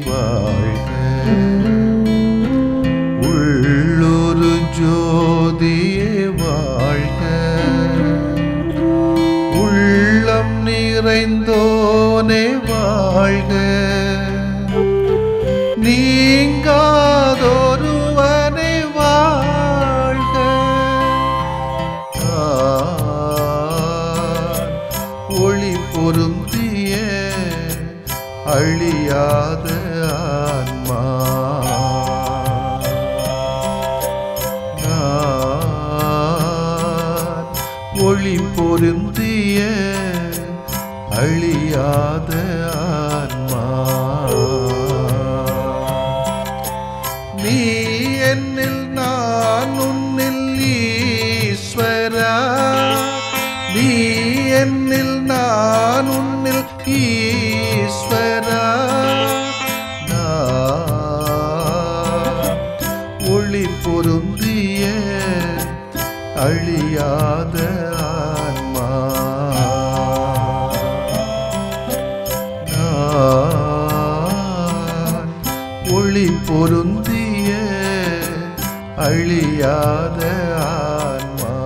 வாழ்க. உள்ளொரு ஜோதியே வாழ்க. உள்ளம் நிறைந்தோனே வாழ்க. நீங்காதொருவனே வாழ்க. ஒளி பொருந்திய அழியாத ஆன்மா. ஒளி பொருந்திய அழியாத ஆன்மா. நீ என்னில் நான் உன்னில் ஈஸ்வரா. நீ என்னில் நான் உன்னில் ஈஸ்வரா. ஒளி பொருந்திய அழியாத ஆன்மா. ஒளி பொருந்திய அழியாத ஆன்மா.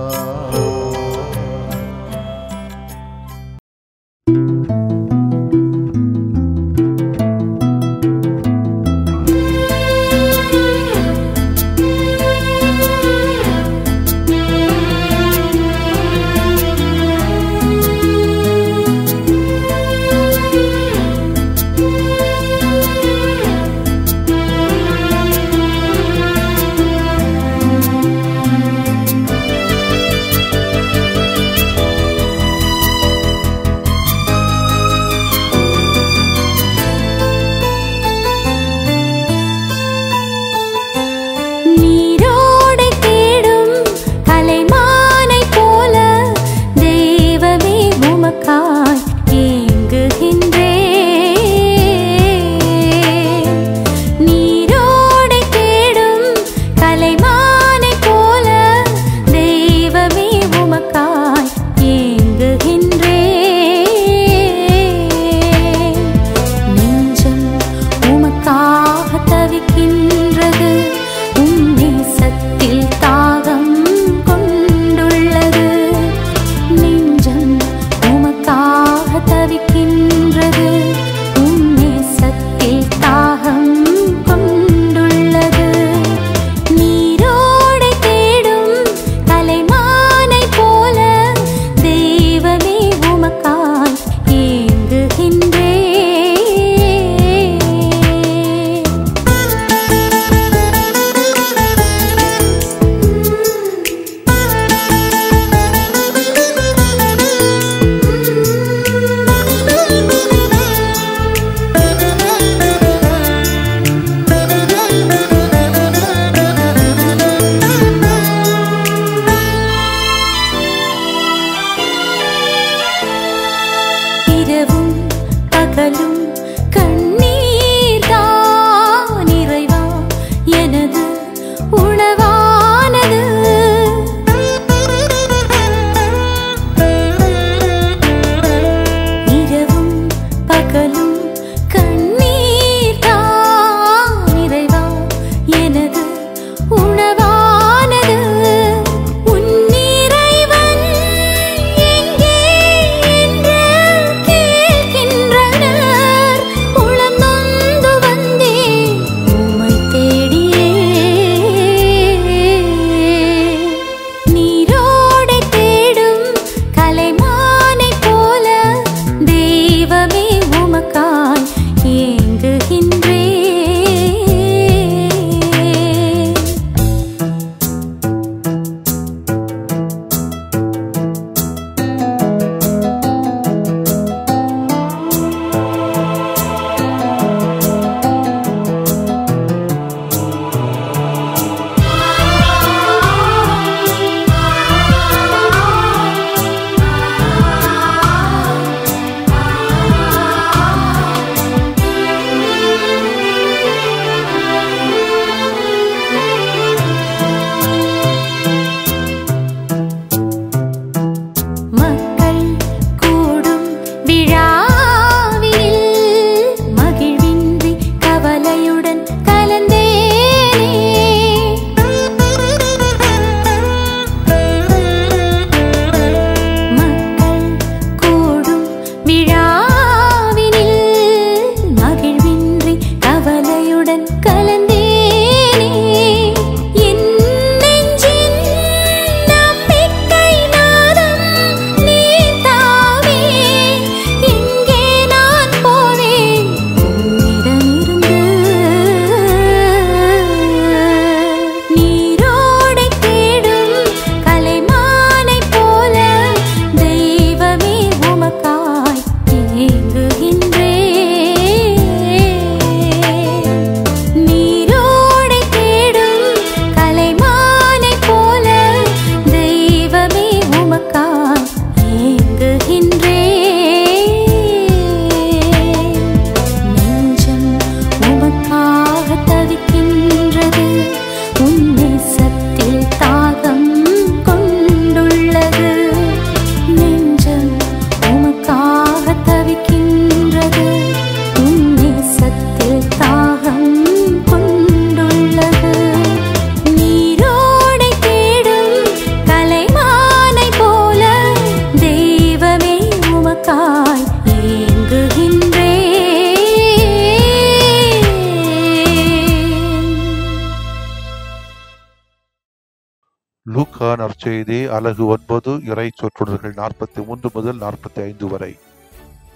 லூக்கா நற்செய்தி அலகு 9 இறை சொற்றொடர்கள் 43 முதல் 45 வரை.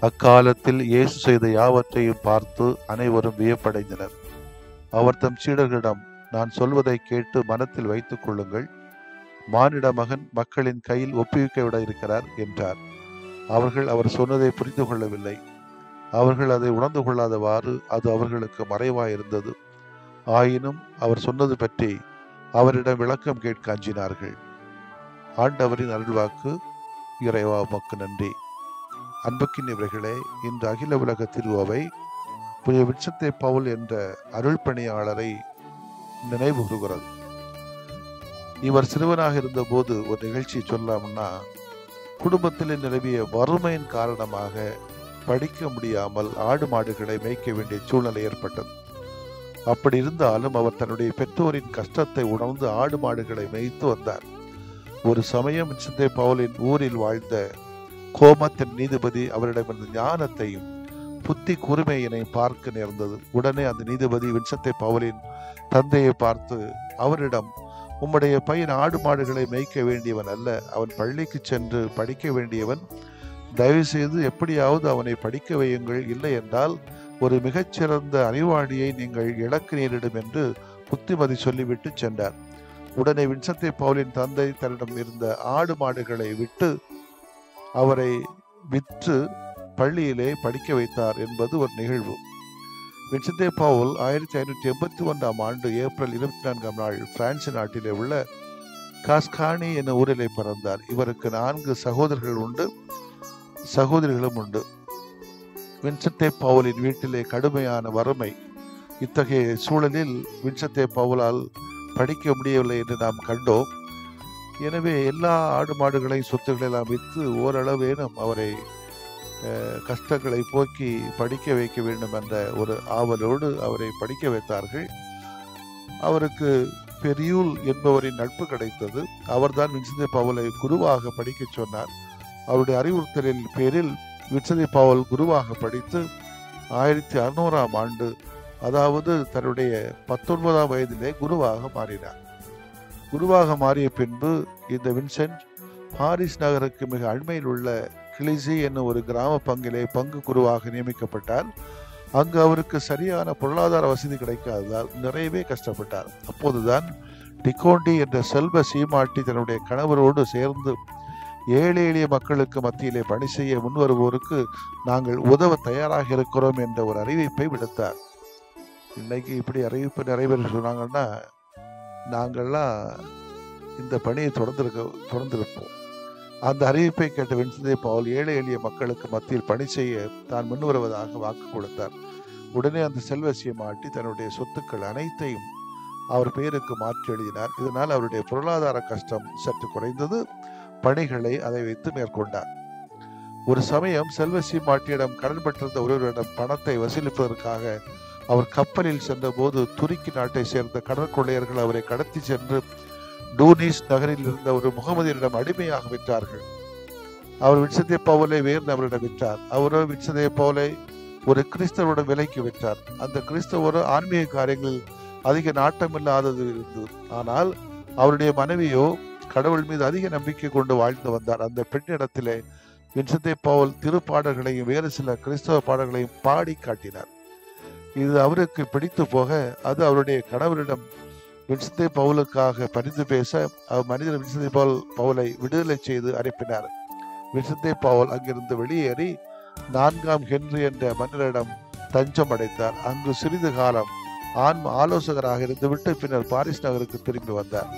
அக்காலத்தில் இயேசு செய்த யாவற்றையும் பார்த்து அனைவரும் வியப்படைந்தனர். அவர் தம் சீடர்களிடம், நான் சொல்வதை கேட்டு மனத்தில் வைத்துக் கொள்ளுங்கள். மானிட மகன் மக்களின் கையில் ஒப்புவிக்க இருக்கிறார் என்றார். அவர்கள் அவர் சொன்னதை புரிந்து கொள்ளவில்லை. அவர்கள் அதை உணர்ந்து கொள்ளாதவாறு அது அவர்களுக்கு மறைவாயிருந்தது. ஆயினும் அவர் சொன்னது பற்றி அவரிடம் விளக்கம் கேட்க அஞ்சினார்கள். ஆண்டவரின் அருள்வாக்கு. இறைவா உமக்கு நன்றி. அன்புக்கினியவர்களே, இன்று அகில உலக திருவை புனித வின்சென்ட் பவுல் என்ற அருள் பணியாளரை நினைவு கூறுகிறது. இவர் சிறுவனாக இருந்தபோது ஒரு நிகழ்ச்சி சொல்லலாம்னா, குடும்பத்தில் நிலவிய வறுமையின் காரணமாக படிக்க முடியாமல் ஆடு மாடுகளை மேய்க்க வேண்டிய சூழ்நிலை ஏற்பட்டது. அப்படி இருந்தாலும் அவர் தன்னுடைய பெற்றோரின் கஷ்டத்தை உணர்ந்து ஆடு மாடுகளை மேய்த்து வந்தார். ஒரு சமயம் வின்சென்ட் பவுலின் ஊரில் வாழ்ந்த கோமத்தின் நீதிபதி அவரிடமிருந்த ஞானத்தையும் புத்தி கூர்மையினையும் பார்க்க நேர்ந்தது. உடனே அந்த நீதிபதி வின்சென்ட் பவுலின் தந்தையை பார்த்து அவரிடம், உம்முடைய பையன் ஆடு மாடுகளை மேய்க்க வேண்டியவன் அல்ல, அவன் பள்ளிக்கு சென்று படிக்க வேண்டியவன். தயவு செய்து எப்படியாவது அவனை படிக்க வையுங்கள், இல்லை என்றால் ஒரு மிகச்சிறந்த அறிவாளியை நீங்கள் இழக்க நேரிடும் என்று புத்திமதி சொல்லிவிட்டு சென்றார். உடனே வின்சென்ட் பவுலின் தந்தை தன்னிடம் இருந்த ஆடு மாடுகளை விட்டு அவரை விற்று பள்ளியிலே படிக்க வைத்தார் என்பது ஒரு நிகழ்வு. வின்சென்ட் பவுல் 1581 ஆண்டு ஏப்ரல் 24 நாள் பிரான்ஸ் நாட்டிலே உள்ள காஸ்கானி என்ற ஊரிலே பிறந்தார். இவருக்கு 4 சகோதரர்கள் உண்டு, சகோதரிகளும் உண்டு. வின்சென்ட் பவுலின் வீட்டிலே கடுமையான வறுமை. இத்தகைய சூழலில் வின்சென்ட் பவுலால் படிக்க முடியவில்லை என்று நாம் கண்டோம். எனவே எல்லா ஆடு மாடுகளையும் சொத்துக்களெல்லாம் விற்று ஓரளவேனும் அவரை கஷ்டங்களை போக்கி படிக்க வைக்க வேண்டும் என்ற ஒரு ஆவலோடு அவரை படிக்க வைத்தார்கள். அவருக்கு பெரியூல் என்பவரின் நட்பு கிடைத்தது. அவர்தான் வின்சென்ட் பவுலை குருவாக படிக்க சொன்னார். அவருடைய அறிவுறுத்தலின் பேரில் வின்சென்ட் பவுல் குருவாக படித்து 1600 ஆண்டு, அதாவது தன்னுடைய 19ஆம் வயதிலே குருவாக மாறினார். குருவாக மாறிய பின்பு இந்த வின்சென்ட் பாரிஸ் நகருக்கு மிக அண்மையில் உள்ள கிளிசி என்னும் ஒரு கிராம பங்கிலே பங்கு குருவாக நியமிக்கப்பட்டார். அங்கு அவருக்கு சரியான பொருளாதார வசதி கிடைக்காததால் நிறையவே கஷ்டப்பட்டார். அப்போதுதான் டிகோண்டி என்ற செல்வ சீமாட்டி தன்னுடைய கணவரோடு சேர்ந்து ஏழை எளிய மக்களுக்கு மத்தியிலே பணி செய்ய முன்வருவோருக்கு நாங்கள் உதவ தயாராக இருக்கிறோம் என்ற ஒரு அறிவிப்பை விடுத்தார். இன்னைக்கு இப்படி அறிவிப்பு நிறைவேற சொன்னாங்கன்னா நாங்கள்லாம் இந்த பணியை தொடர்ந்திருப்போம். அந்த அறிவிப்பை கேட்ட வின்சென்ட் பவுல் ஏழை எளிய மக்களுக்கு மத்தியில் பணி செய்ய தான் முன் வருவதாக வாக்கு கொடுத்தார். உடனே அந்த செல்வ சீமாட்டி தன்னுடைய சொத்துக்கள் அனைத்தையும் அவர் பெயருக்கு மாற்றி எழுதினார். இதனால் அவருடைய பொருளாதார கஷ்டம் சற்று குறைந்தது. பணிகளை அதை வைத்து மேற்கொண்டார். ஒரு சமயம் செல்வ சீமாட்டியிடம் கடன் பெற்றிருந்த ஒருவரிடம் பணத்தை வசூலிப்பதற்காக அவர் கப்பலில் சென்ற போது துருக்கி நாட்டை சேர்ந்த கடற்கொள்ளையர்கள் அவரை கடத்தி சென்று டூனிஸ் நகரில் இருந்த ஒரு முகமதியரிடம் அடிமையாக விற்றார்கள். அவர் வின்சென்ட் பவுலை வேறு நபரிடம் விற்றார். அவரோ வின்சென்ட் பவுலை ஒரு கிறிஸ்தவரிடம் விலைக்கு விற்றார். அந்த கிறிஸ்தவரோ ஆன்மீக காரியங்களில் அதிக நாட்டமில்லாதது இருந்தது. ஆனால் அவருடைய மனைவியோ கடவுள் மீது அதிக நம்பிக்கை கொண்டு வாழ்ந்து வந்தார். அந்த பெண்ணிடத்திலே வின்சென்ட் பவுல் திருப்பாடல்களையும் வேறு சில கிறிஸ்தவ பாடல்களையும் பாடி காட்டினார். இது அவருக்கு பிடித்து போக அது அவருடைய கணவரிடம் வின்சென்ட் பவுலுக்காக பரிந்து பேச மனிதர் வின்சென்ட் பவுலை விடுதலை செய்து அனுப்பினார். வின்சென்ட் பவுல் அங்கிருந்து வெளியேறி 4ஆம் ஹென்றி என்ற மன்னரிடம் தஞ்சம் அடைந்தார். அங்கு சிறிது காலம் ஆன்ம ஆலோசகராக இருந்துவிட்டு பின்னர் பாரிஸ் நகருக்கு திரும்பி வந்தார்.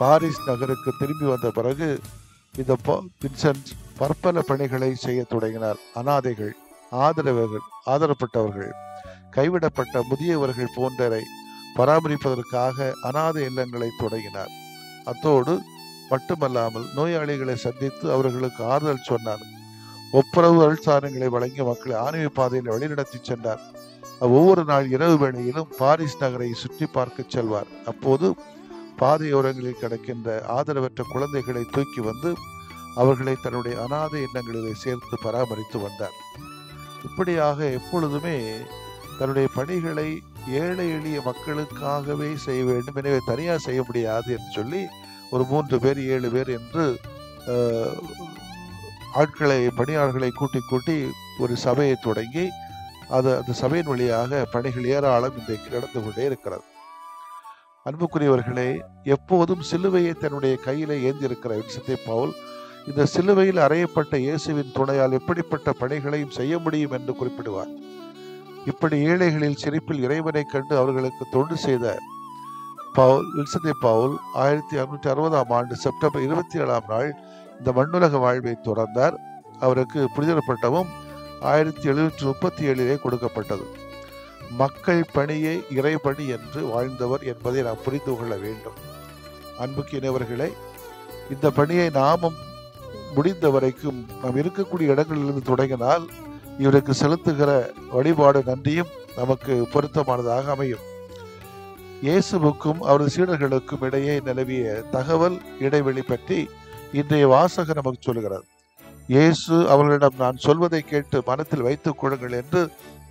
பாரிஸ் நகருக்கு திரும்பி வந்த பிறகு இந்த வின்சென்ட் பற்பல பணிகளை செய்ய தொடங்கினார். அனாதைகள், ஆதரப்பட்டவர்கள், கைவிடப்பட்ட முதியவர்கள் போன்றரை பராமரிப்பதற்காக அனாதை இல்லங்களை தொடங்கினார். அத்தோடு மட்டுமல்லாமல் நோயாளிகளை சந்தித்து அவர்களுக்கு ஆறுதல் சொன்னார். ஒப்புரவு அருள்சாதனங்களை வழங்கி மக்களை ஆன்மீக பாதையில் வழிநடத்தி சென்றார். ஒவ்வொரு நாள் இரவு வேளையிலும் பாரிஸ் நகரை சுற்றி பார்க்க செல்வார். அப்போது பாதையோரங்களில் கிடக்கின்ற ஆதரவற்ற குழந்தைகளை தூக்கி வந்து அவர்களை தன்னுடைய அனாதை இல்லங்களிலே சேர்த்து பராமரித்து வந்தார். இப்படியாக எப்பொழுதுமே தன்னுடைய பணிகளை ஏழை எளிய மக்களுக்காகவே செய்ய வேண்டும், எனவே தனியாக செய்ய முடியாது என்று சொல்லி ஒரு 3 பேர் 7 பேர் என்று பணியாளர்களை கூட்டி ஒரு சபையை தொடங்கி அந்த சபையின் வழியாக பணிகள் ஏராளம் இன்றைக்கு நடந்து கொண்டே இருக்கிறது. அன்புக்குரியவர்களே, எப்போதும் சிலுவையை தன்னுடைய கையிலே ஏந்தி இருக்கிற வின்சென்ட் பவுல் இந்த சிலுவையில் அறையப்பட்ட இயேசுவின் துணையால் எப்படிப்பட்ட பணிகளையும் செய்ய முடியும் என்று குறிப்பிடுவார். இப்படி ஏழைகளில் சிரிப்பில் இறைவனை கண்டு அவர்களுக்கு தொண்டு செய்த வின்சென்ட் பவுல் 1660ஆம் ஆண்டு செப்டம்பர் 27ஆம் நாள் இந்த மண்ணுலக வாழ்வை துறந்தார். அவருக்கு புனிதர் பட்டமும் 1737 கொடுக்கப்பட்டது. மக்கள் பணியை இறைபணி என்று வாழ்ந்தவர் என்பதை நாம் புரிந்து கொள்ள வேண்டும். அன்புக்கினவர்களே, இந்த பணியை நாமும் முடிந்த வரைக்கும் நாம் இருக்கக்கூடிய இடங்களிலிருந்து தொடங்கினால் இவருக்கு செலுத்துகிற வழிபாடு நன்றியும் நமக்கு பொருத்தமானதாக அமையும். இயேசுவுக்கும் அவரது சீடர்களுக்கும் இடையே நிலவிய தகவல் இடைவெளி பற்றி இன்றைய வாசகம் நமக்கு சொல்கிறது. இயேசு அவர்களிடம் நான் சொல்வதை கேட்டு மனத்தில் வைத்துக் கொள்ளுங்கள் என்று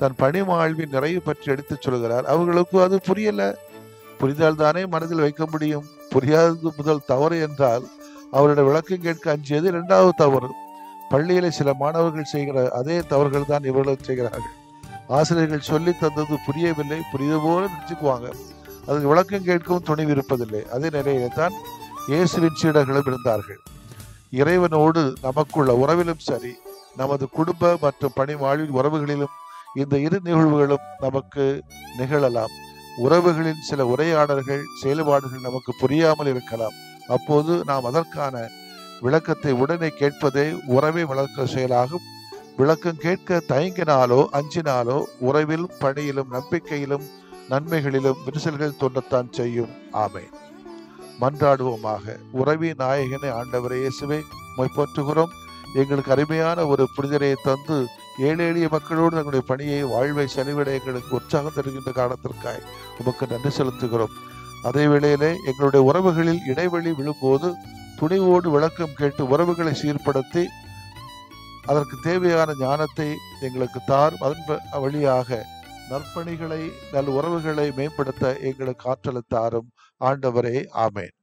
தன் பணிமாழ்வின் நிறைவு பற்றி எடுத்துச் சொல்கிறார். அவர்களுக்கு அது புரியல. புரிந்தால் தானே மனதில் வைக்க முடியும். புரியாதது முதல் தவறு என்றால் அவருடைய விளக்கம் கேட்க அஞ்சியது 2வது தவறு. பள்ளியில சில மாணவர்கள் செய்கிற அதே தவறுகள் தான் இவர்களும் செய்கிறார்கள். ஆசிரியர்கள் சொல்லி தந்தது புரியவில்லை, புரியுது போல நினைச்சுக்குவாங்க. அதுக்கு விளக்கம் கேட்கவும் துணிவு இருப்பதில்லை. அதே நிலையிலே தான் இயேசுவின் சீடர்களும் இருந்தார்கள். இறைவனோடு நமக்குள்ள உறவிலும் சரி, நமது குடும்ப மற்றும் பணி வாழ்வில் உறவுகளிலும் இந்த இரு நிகழ்வுகளும் நமக்கு நிகழலாம். உறவுகளின் சில உரையாடல்கள் செயல்பாடுகள் நமக்கு புரியாமல் இருக்கலாம். அப்போது நாம் அதற்கான விளக்கத்தை உடனே கேட்பதே உறவை வளர்க்கிற செயலாகும். விளக்கம் கேட்க தயங்கினாலோ அஞ்சினாலோ உறவிலும் பணியிலும் நம்பிக்கையிலும் நன்மைகளிலும் விரிசல்கள் தோன்றத்தான் செய்யும். ஆமென். மன்றாடுவோமாக. உறவி நாயகனே ஆண்டவரே இயேசுவே, உம்மை போற்றுகிறோம். எங்களுக்கு அருமையான ஒரு புனிதரை தந்து ஏழை எளிய மக்களோடு தங்களுடைய பணியை வாழ்வை செலவிட எங்களுக்கு உற்சாகம் தருகின்ற காரணத்திற்காய் உமக்கு நன்றி செலுத்துகிறோம். அதே வேளையிலே எங்களுடைய உறவுகளில் இடைவெளி விழும்போது துணிவோடு விளக்கம் கேட்டு உறவுகளை சீர்படுத்தி அதற்கு தேவையான ஞானத்தை எங்களுக்கு தாரும். அதன் வழியாக நற்பணிகளை நல் உறவுகளை மேம்படுத்த எங்களுக்கு ஆற்றலை தாரும். ஆண்டவரே, ஆமென்.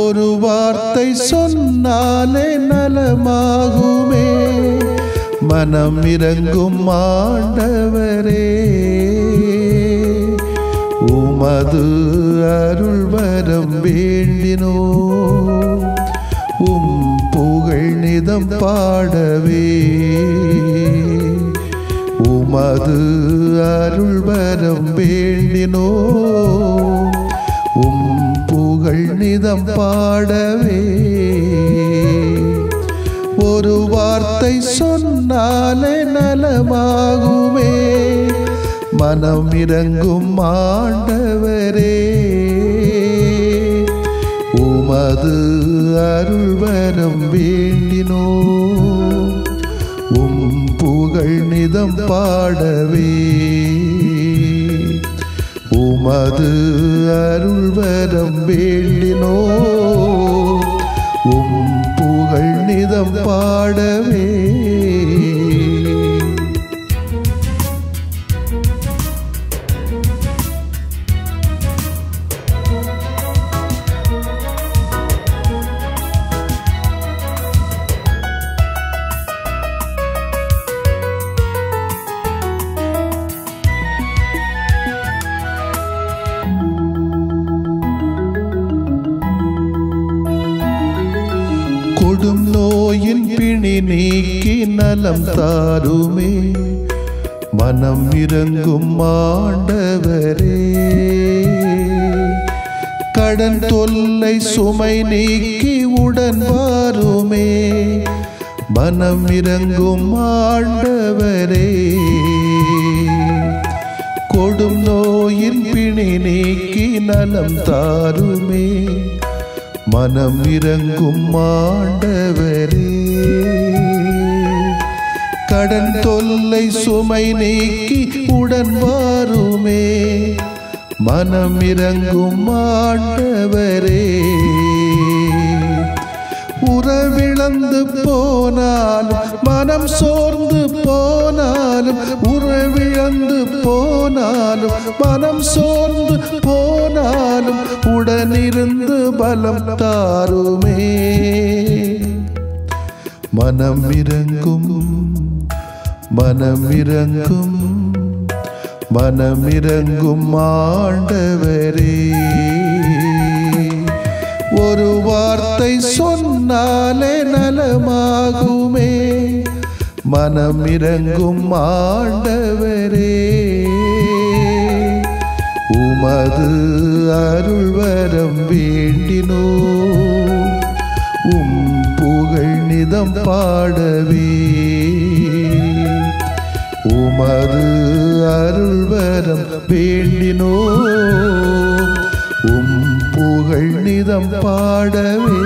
ஒரு வார்த்தை சொன்னாலே நலமாகுமே, மனம் இறங்கும் ஆண்டவரே. உமது அருள் வரம் வேண்டினோ, உம் புகழ் நிதம் பாடவே. உமது அருள் வரம் வேண்டினோ, உம் புகழ் நிதம் பாடவே. ஒரு வார்த்தை சொன்னாலே நலமாகுமே, மனம் இறங்கும் ஆண்டவரே. உமது அருள் வரம் வேண்டினோ, உம் புகழ் நிதம் பாடவே. உமது அருள் வரம் வேண்டினோ, உம் புகழ் நிதம் பாடவே. கொடும் நோயின் பிணி நீக்கி நலம் தாருமே, மனம் இறங்கும் ஆண்டவரே. கடன் தொல்லை சுமை நீக்கி உடன் வாருமே மனம் இறங்கும் ஆண்டவரே. கொடும் நோயின் பிணி நீக்கி நலம் தாருமே மனம் இறங்கும் ஆண்டவரே. கடன் தொல்லை சுமை நீக்கி உடன் வாருமே மனம் இறங்கும் ஆண்டவரே. உறவிழந்து போனாலும் மனம் சோர்ந்து போனாலும் உறவிழந்து போனாலும் மனம் சோர்ந்து போனாலும் உடனிருந்து பலம் தாருமே மனம் இறங்கும் மனம் இறங்கும் மனம் இறங்கும் ஆண்டவரே. ஒரு வார்த்தை சொன்னாலே நலமாகுமே மனம் இறங்கும் ஆண்டவரே. உமது அருள்வரம் வேண்டினோ உம் புகழ் நிதம் பாடவே. உமது அருள்வரம் வேண்டினோ உம் புகழ் நிதம் பாடவே.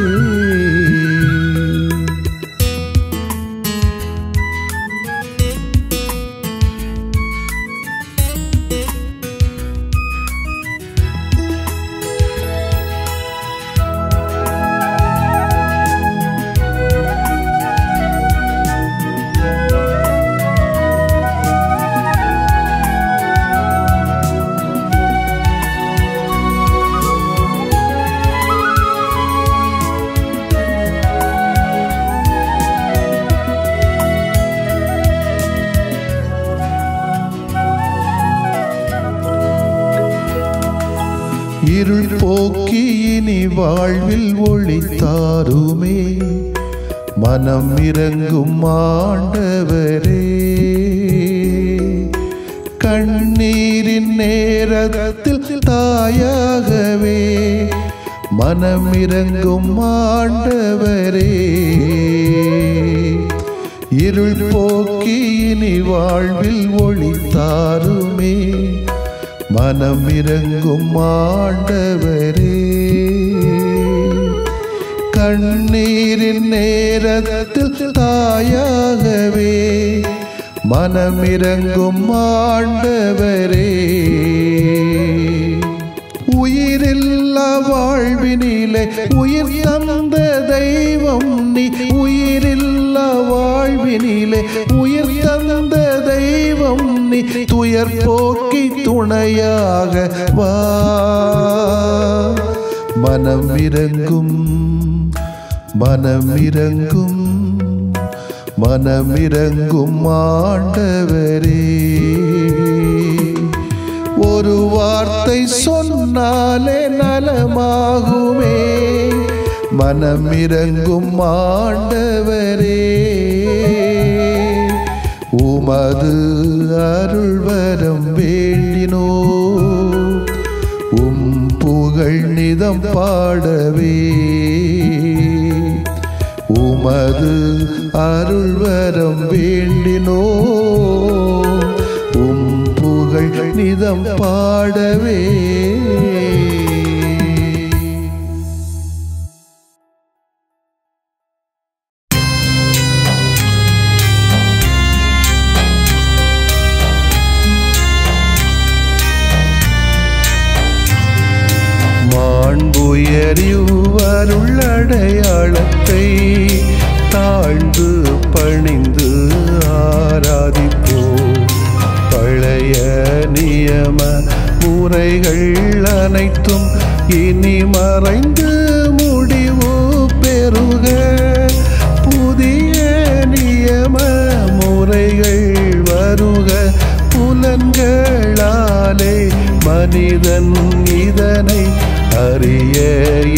இருள் போக்கி இனி வாழ்வில் ஒளி தாருமே மனம் இறங்கும் ஆண்டவரே. கண்ணீரின் நேரத்தில் தாயாகவே மனம் இறங்கும் ஆண்டவரே. இருள் போக்கி இனி வாழ்வில் ஒளி தாருமே மனம் இறங்கும் ஆண்டவரே. கண்ணீரின் நேரத்தில் தாயாகவே மனம் இறங்கும் ஆண்டவரே. உயிரில்லா வாழ்வினிலே உயிர் தந்த தெய்வம் நீ. உயிரில்லா வாழ்வினிலே உயிர் தந்த தெய்வம் நீ. துயர் போக்கி துணையாக வா மனம் இறங்கும் மனம் இறங்கும் மனம் இறங்கும் ஆண்டவரே. ஒரு வார்த்தை சொன்னாலே நலமாகுமே மனம் இறங்கும் ஆண்டவரே. உமது அருள்வரம் வேண்டினோ உம் புகழ் நிதம் பாடவே. உமது அருள்வரம் வேண்டினோ உம் புகழ் நிதம் பாடவே. அருளடையாளத்தை தாழ்ந்து பணிந்து ஆராதிப்போ. பழைய நியம முறைகள் அனைத்தும் இனி மறைந்து முடிவு பெறுக. புதிய நியம முறைகள் வருக. புலன்களாலே மனிதன் இதனை அறிய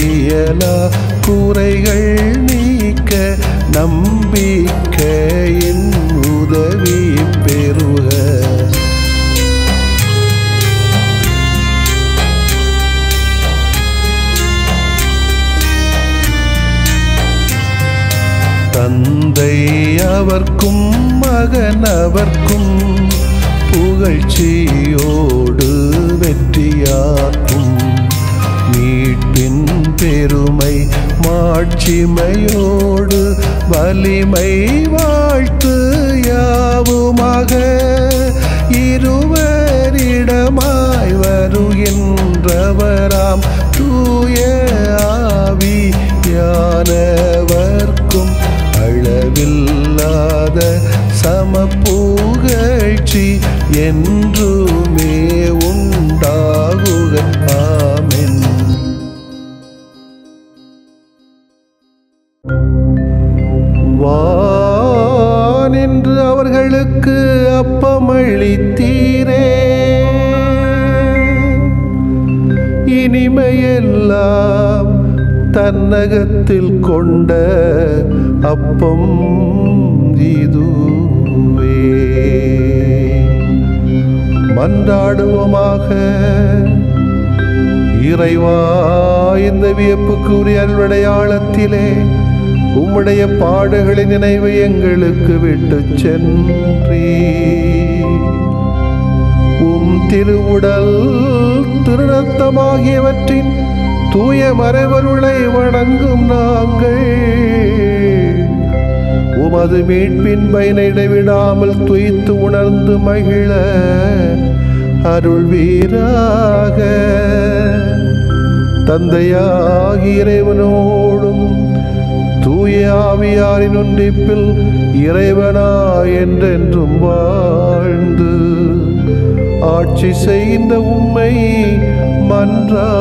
இயலா. குறைகள் நீக்க நம்பிக்கையின் உதவி பெறுக. தந்தை அவர்க்கும் மகன் அவர்க்கும் புகழ்ச்சியோடு வெற்றியாக்கும். மீட்பின் பெருமை மாட்சிமையோடு வலிமை வாழ்த்து யாவுமாக. இருவரிடமாய் வருகின்றவராம் தூய ஆவியானவர்க்கும் அளவில்லாத சமப்புகழ்ச்சி என்றுமே உண்டாகுக. ஆமென். வானின்று அவர்களுக்கு அப்பமளித்தீரே, இனிமையெல்லாம் தன்னகத்தில் கொண்ட அப்பம் இதுவே. மன்றாடுவோமாக. இறைவா, இந்த வியப்புக்குரிய அருளடையாளத்திலே உம்முடைய பாடுகளின் நினைவை எங்களுக்கு விட்டு சென்றீ. உம் திருவுடல் திருரத்தமாகியவற்றின் தூய மறைபொருளை வணங்கும் நாங்கள் உமது மீட்பின் பயனை இடைவிடாமல் துய்த்து உணர்ந்து மகிழ அருள்வீராக. தந்தையாகிய இறைவனோடும் தூய ஆவியாரின் ஒன்றிப்பில் இறைவனா என்றென்றும் வாழ்ந்து ஆட்சி செய்கின்ற உம்மை மன்றாடுகிறோம்.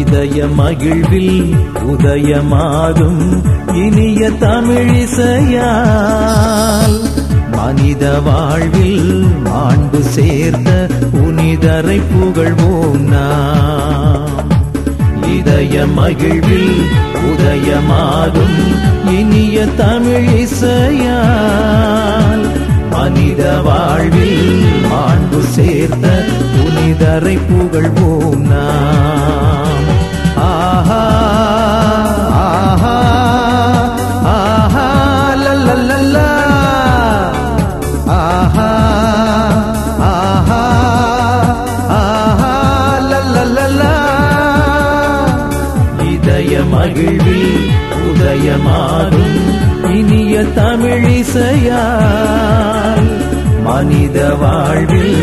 இதய மகிழ்வில் உதயமாகும் இனிய தமிழிசையால் மனித வாழ்வில் மாண்பு சேர்த்த புனிதரை புகழ்வோம் நாம். இதய மகிழ்வில் உதயமாகும் இனிய தமிழிசையால் மனித வாழ்வில் மாண்பு சேர்த்த புனிதரை புகழ்வோம் நாம். ஆஹா ஆஹா ஆஹா லல்லல்லா ஆஹா ஆஹா ஆஹா லல்லல்லா. இதய மகிழ்வில் உதயமாகும் இனிய தமிழிசையால் மனித வாழ்வில்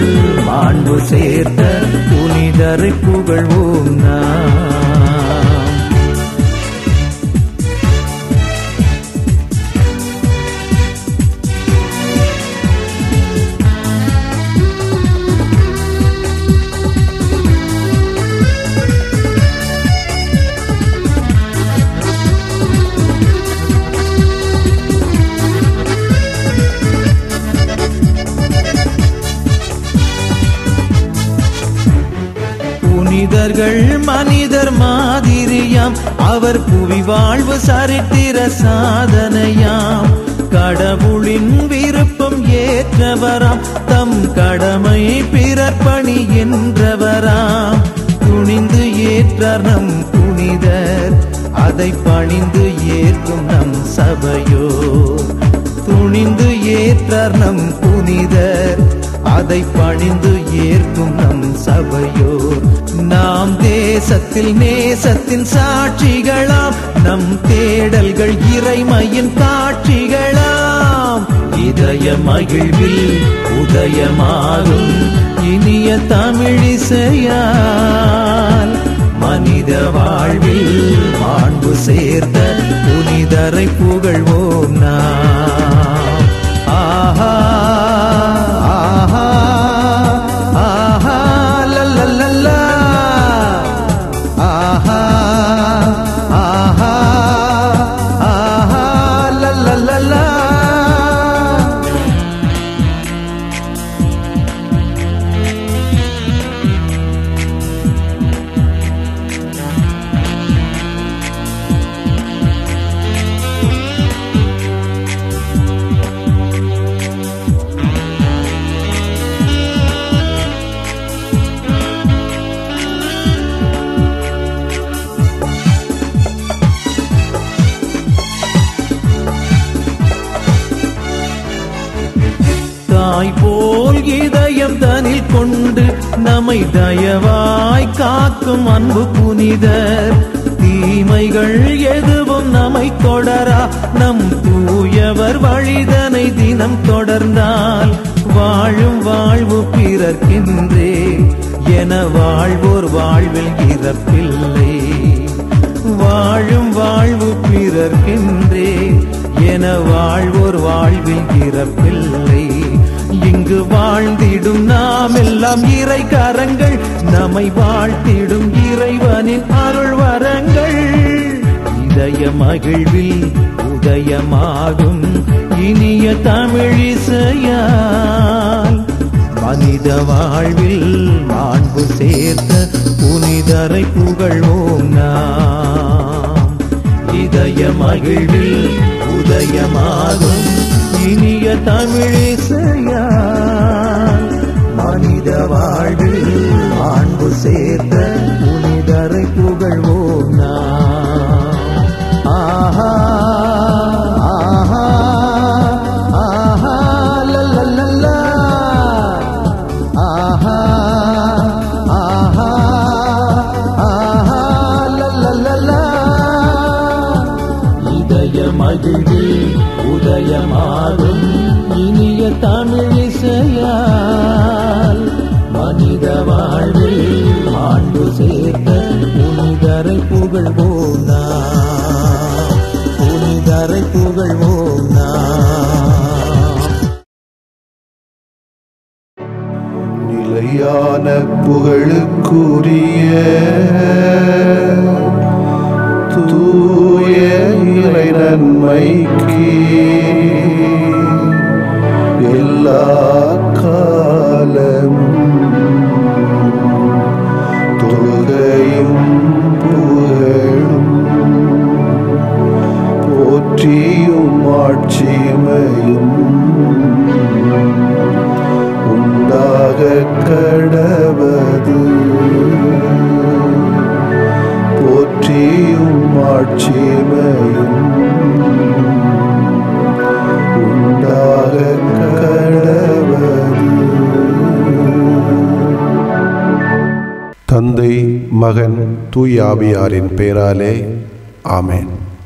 மாண்பு சேர்த்த புனிதரை புகழ்வோம் நாம். புனிதர்கள் மனிதர் மாதிரியாம், அவர் புவி வாழ்வு சரித்திர சாதனையாம். கடவுளின் விருப்பம் ஏற்றவராம், தம் கடமை பிறர் பணி என்றவராம். துணிந்து ஏற்றார் நம் புனிதர், அதை பணிந்து ஏற்கும் நம் சபையோ. துணிந்து ஏற்றார் நம் புனிதர், அதை பணிந்து ஏற்கும் நம் சபையோ. நாம் தேசத்தில் நேசத்தின் சாட்சிகளாம், நம் தேடல்கள் இறைமையின் காட்சிகளாம். இதய மகிழ்வில் உதயமாகும் இனிய தமிழிசையால், மனித வாழ்வில் மாண்பு சேர்த்த புனிதரை புகழ்வோம் நாம். ஆஹா ஆஹா ஆஹா லல்லல்லா, ஆஹா ஆஹா ஆஹா லல்லல்லா. தாய் போல் இதயம் தனில் கொண்டு நம்மை தயவாய் காக்கும் அன்பு புனிதர். தீமைகள் எதுவும் நம்மை தொடரா, நம் தூயவர் வழிதனை தினம் தொடர்ந்தால், வாழும் வாழ்வு பிறர்க்கின்றே என வாழ்வோர் வாழ்வில் இறப்பில்லை. வாழும் வாழ்வு பிறர்க்கின்றே என வாழ்வோர் வாழ்வில் இறப்பில்லை. இங்கு வாழ்ந்திடும் நாம் எல்லாம் இறை கரங்கள், நம்மை வாழ்த்திடும் இறைவனின் அருள் வரங்கள். இதய மகிழ்வில் உதயமாகும் இனிய தமிழிசையால், மனித வாழ்வில் மாண்பு சேர்த்த புனிதரை புகழ்வோம் நாம். இதய மகிழ்வில் உதயமாகும் இனிய தமிழிசையால், மனித வாழ்வில் மாண்பு சேர்த்த புனிதரை புகழ்வோம் நாம். ஆஹா ஆஹா ஆஹா லல்லல்லா, ஆஹா ஆஹா ஆஹா லல்லல்லா. இதய மகிழ்வில் உதயமாகும் இனிய தமிழிசையால், மனித வாழ்வில் மாண்பு சேர்த்த புனிதரை புகழ்வோம் நாம். புனிதரை புகழ்வோம் நாம். நிலையான புகழுக்குரிய தூய இறை நன்மைக்கு எல்லா காலமும் தொழுகையும் புகழும் போற்றியும் ஆட்சிமையும் உண்டாக கடவது. போற்றியும் ஆட்சிமையும் உண்டாக கடவது. தந்தை, மகன், தூய ஆவியாரின் பெயராலே ஆமென்.